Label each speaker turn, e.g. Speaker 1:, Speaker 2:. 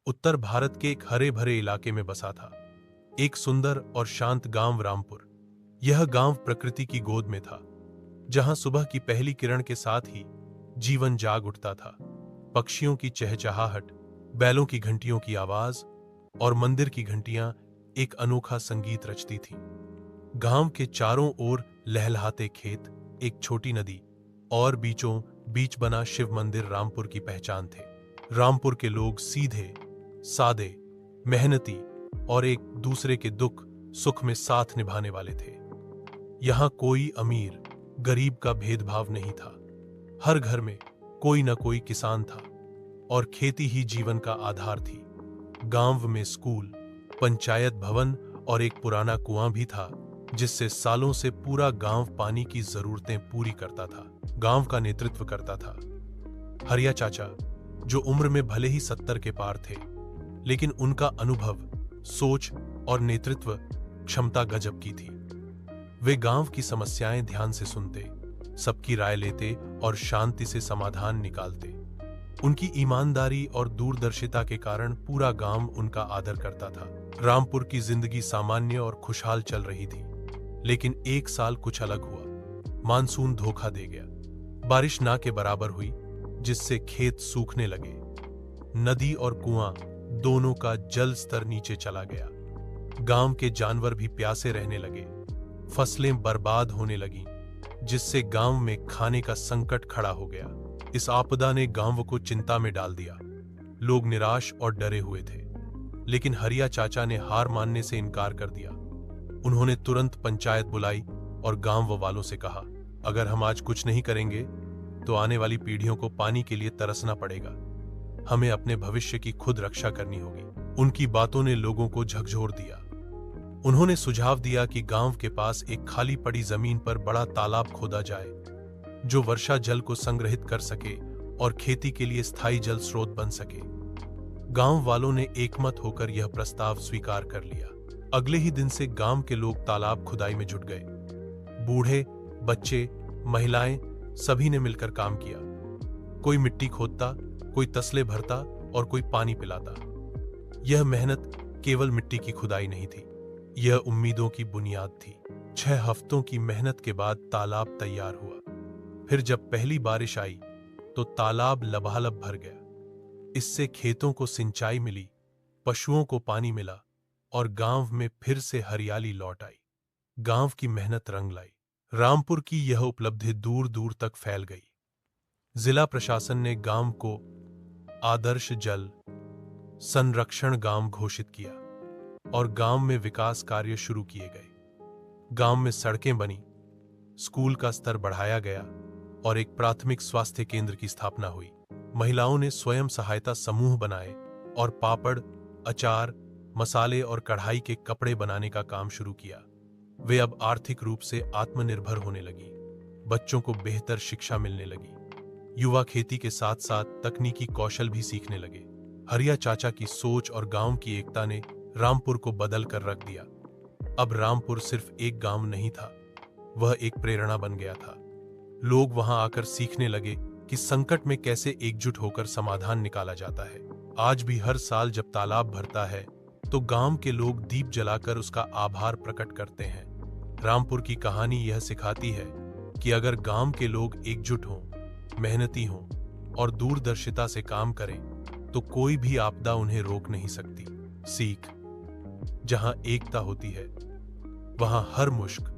Speaker 1: उत्तर भारत के एक हरे भरे इलाके में बसा था एक सुंदर और शांत गांव रामपुर। यह गांव प्रकृति की गोद में था, जहां सुबह की पहली किरण के साथ ही जीवन जाग उठता था। पक्षियों की चहचहाहट, बैलों की घंटियों की आवाज और मंदिर की घंटियां एक अनोखा संगीत रचती थीं। गांव के चारों ओर लहलहाते खेत, एक छोटी नदी और बीचों बीच बना शिव मंदिर रामपुर की पहचान थे। रामपुर के लोग सीधे, सादे, मेहनती और एक दूसरे के दुख सुख में साथ निभाने वाले थे। यहां कोई अमीर गरीब का भेदभाव नहीं था। हर घर में कोई न कोई किसान था और खेती ही जीवन का आधार थी। गांव में स्कूल, पंचायत भवन और एक पुराना कुआं भी था, जिससे सालों से पूरा गांव पानी की जरूरतें पूरी करता था। गांव का नेतृत्व करता था हरिया चाचा, जो उम्र में भले ही 70 के पार थे, लेकिन उनका अनुभव, सोच और नेतृत्व क्षमता गजब की थी। वे गांव की समस्याएं ध्यान से सुनते, सबकी राय लेते और शांति से समाधान निकालते। उनकी ईमानदारी और दूरदर्शिता के कारण पूरा गांव उनका आदर करता था। रामपुर की जिंदगी सामान्य और खुशहाल चल रही थी, लेकिन एक साल कुछ अलग हुआ। मानसून धोखा दे गया। बारिश ना के बराबर हुई, जिससे खेत सूखने लगे। नदी और कुआं दोनों का जल स्तर नीचे चला गया। गांव के जानवर भी प्यासे रहने लगे। फसलें बर्बाद होने लगीं, जिससे गांव में खाने का संकट खड़ा हो गया। इस आपदा ने गांव को चिंता में डाल दिया। लोग निराश और डरे हुए थे, लेकिन हरिया चाचा ने हार मानने से इनकार कर दिया। उन्होंने तुरंत पंचायत बुलाई और गांव वालों से कहा, अगर हम आज कुछ नहीं करेंगे तो आने वाली पीढ़ियों को पानी के लिए तरसना पड़ेगा। हमें अपने भविष्य की खुद रक्षा करनी होगी। उनकी बातों ने लोगों को झकझोर दिया। उन्होंने सुझाव दिया कि गांव के पास एक खाली पड़ी जमीन पर बड़ा तालाब खोदा जाए, जो वर्षा जल को संग्रहित कर सके और खेती के लिए स्थायी जल स्रोत बन सके। गांव वालों ने एकमत होकर यह प्रस्ताव स्वीकार कर लिया। अगले ही दिन से गांव के लोग तालाब खुदाई में जुट गए। बूढ़े, बच्चे, महिलाएं सभी ने मिलकर काम किया। कोई मिट्टी खोदता, कोई तसले भरता और कोई पानी पिलाता। यह मेहनत केवल मिट्टी की खुदाई नहीं थी, यह उम्मीदों की बुनियाद थी। 6 हफ्तों की मेहनत के बाद तालाब तैयार हुआ। फिर जब पहली बारिश आई तो तालाब लबालब भर गया। इससे खेतों को सिंचाई मिली, पशुओं को पानी मिला और गांव में फिर से हरियाली लौट आई। गांव की मेहनत रंग लाई। रामपुर की यह उपलब्धि दूर दूर तक फैल गई। जिला प्रशासन ने गांव को आदर्श जल संरक्षण गांव घोषित किया और गांव में विकास कार्य शुरू किए गए। गांव में सड़कें बनी, स्कूल का स्तर बढ़ाया गया और एक प्राथमिक स्वास्थ्य केंद्र की स्थापना हुई। महिलाओं ने स्वयं सहायता समूह बनाए और पापड़, अचार, मसाले और कढ़ाई के कपड़े बनाने का काम शुरू किया। वे अब आर्थिक रूप से आत्मनिर्भर होने लगी। बच्चों को बेहतर शिक्षा मिलने लगी। युवा खेती के साथ साथ तकनीकी कौशल भी सीखने लगे। हरिया चाचा की सोच और गांव की एकता ने रामपुर को बदल कर रख दिया। अब रामपुर सिर्फ एक गांव नहीं था, वह एक प्रेरणा बन गया था। लोग वहां आकर सीखने लगे कि संकट में कैसे एकजुट होकर समाधान निकाला जाता है। आज भी हर साल जब तालाब भरता है तो गांव के लोग दीप जलाकर उसका आभार प्रकट करते हैं। रामपुर की कहानी यह सिखाती है कि अगर गांव के लोग एकजुट हों, मेहनती हों और दूरदर्शिता से काम करें तो कोई भी आपदा उन्हें रोक नहीं सकती। सीख: जहां एकता होती है वहां हर मुश्किल